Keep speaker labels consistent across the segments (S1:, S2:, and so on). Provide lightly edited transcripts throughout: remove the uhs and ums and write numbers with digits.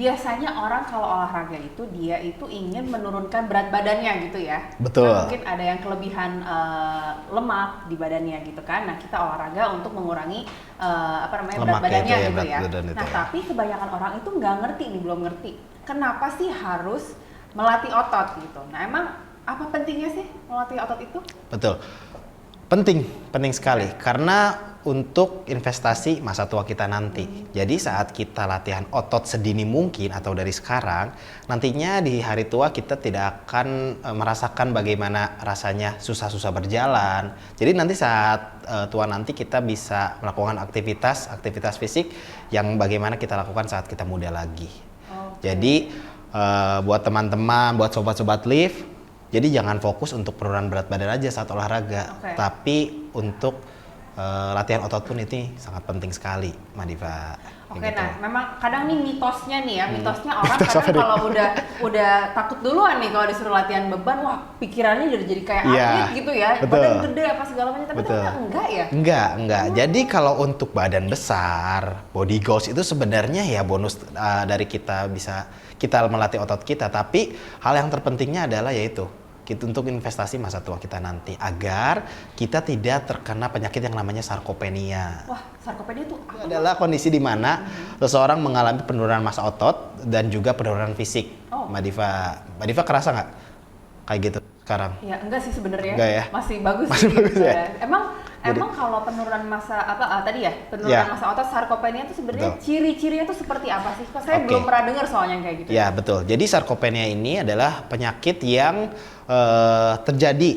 S1: biasanya orang kalau olahraga itu dia itu ingin menurunkan berat badannya gitu ya.
S2: Betul.
S1: Nah, mungkin ada yang kelebihan lemak di badannya gitu kan. Nah, kita olahraga untuk mengurangi berat badannya gitu ya. Nah, tapi kebanyakan orang itu nggak ngerti nih, belum ngerti. Kenapa sih harus melatih otot gitu? Nah, emang apa pentingnya sih melatih otot itu?
S2: Betul. Penting sekali karena untuk investasi masa tua kita nanti. Jadi saat kita latihan otot sedini mungkin atau dari sekarang, nantinya di hari tua kita tidak akan merasakan bagaimana rasanya susah-susah berjalan. Jadi nanti saat tua nanti kita bisa melakukan aktivitas fisik yang bagaimana kita lakukan saat kita muda lagi. Jadi buat teman-teman, buat sobat-sobat lift, jadi jangan fokus untuk penurunan berat badan aja saat olahraga, tapi untuk latihan otot pun ini sangat penting sekali, Mbak Diva.
S1: Oke,
S2: gitu.
S1: nah memang kadang nih mitosnya nih ya, mitosnya orang kadang kalau udah takut duluan nih kalau disuruh latihan beban, wah pikirannya jadi kayak atlet gitu ya, badan gede apa segala macam, tapi ternyata enggak ya?
S2: Enggak. Jadi kalau untuk badan besar, body goals itu sebenarnya ya bonus dari kita melatih otot kita, tapi hal yang terpentingnya adalah yaitu kita untuk investasi masa tua kita nanti agar kita tidak terkena penyakit yang namanya sarkopenia.
S1: Wah, sarkopenia itu apa?
S2: Adalah kondisi di mana seseorang mengalami penurunan massa otot dan juga penurunan fisik. Mbak Diva kerasa nggak kayak gitu sekarang?
S1: Ya enggak sih sebenarnya.
S2: Enggak ya?
S1: Masih bagus ya. Emang kalau penurunan massa massa otot sarkopenia itu sebenarnya ciri-cirinya itu seperti apa sih? Saya belum pernah dengar soalnya kayak gitu.
S2: Ya, betul. Jadi sarkopenia ini adalah penyakit yang terjadi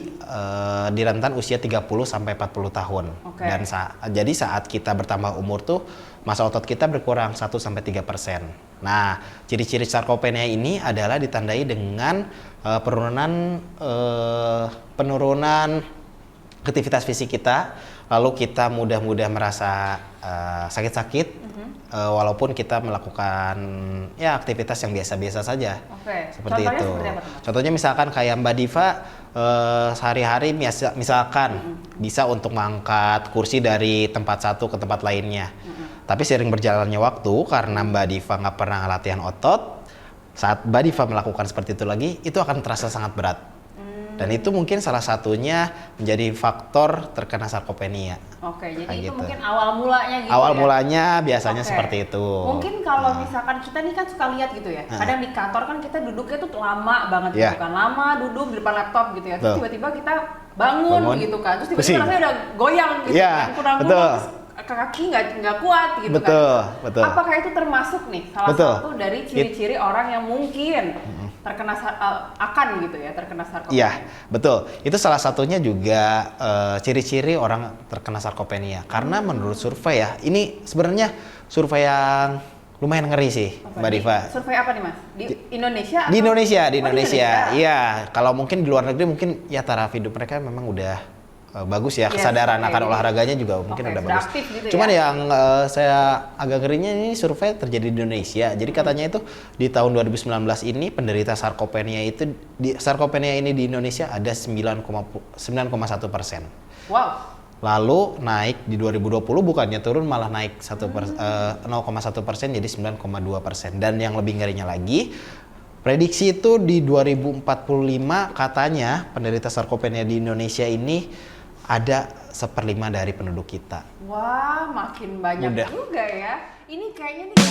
S2: di rentan usia 30 sampai 40 tahun. Dan jadi saat kita bertambah umur tuh massa otot kita berkurang 1 sampai 3%. Nah, ciri-ciri sarkopenia ini adalah ditandai dengan penurunan aktivitas fisik kita, lalu kita mudah-mudah merasa sakit-sakit, walaupun kita melakukan ya aktivitas yang biasa-biasa saja. Seperti itu. Contohnya misalkan kayak Mbak Diva sehari-hari misalkan bisa untuk mengangkat kursi dari tempat satu ke tempat lainnya. Tapi sering berjalannya waktu karena Mbak Diva nggak pernah latihan otot, saat Mbak Diva melakukan seperti itu lagi, itu akan terasa sangat berat. Dan itu mungkin salah satunya menjadi faktor terkena sarkopenia.
S1: Jadi itu mungkin awal mulanya gitu.
S2: Awal mulanya biasanya seperti itu.
S1: Mungkin kalau misalkan kita nih kan suka lihat gitu ya. Kadang di kantor kan kita duduknya tuh lama banget gitu kan. Lama duduk di depan laptop gitu ya. Terus tiba-tiba kita bangun gitu kan. Terus tiba-tiba rasanya udah goyang gitu kan. Kurang kaki nggak kuat gitu kan. Apakah itu termasuk nih salah satu dari ciri-ciri orang yang mungkin terkena terkena sarkopenia? Iya, betul. Itu salah satunya juga ciri-ciri orang terkena sarkopenia. Karena menurut survei ya, ini sebenarnya survei yang lumayan ngeri sih, Mbak Diva. Survei apa nih, Mas? Di Indonesia?
S2: Di Indonesia. Iya, kalau mungkin di luar negeri mungkin ya taraf hidup mereka memang udah bagus ya, kesadaran akan olahraganya juga mungkin udah bagus.
S1: Gitu
S2: Cuman yang saya agak ngerinya ini survei terjadi di Indonesia. Jadi katanya itu di tahun 2019 ini penderita sarkopenia ini di Indonesia ada 9,1%.
S1: Wow.
S2: Lalu naik di 2020 bukannya turun malah naik 0,1% jadi 9,2%. Dan yang lebih ngerinya lagi, prediksi itu di 2045 katanya penderita sarkopenia di Indonesia ini ada 1/5 dari penduduk kita.
S1: Wah, makin banyak juga ya. Ini kayaknya nih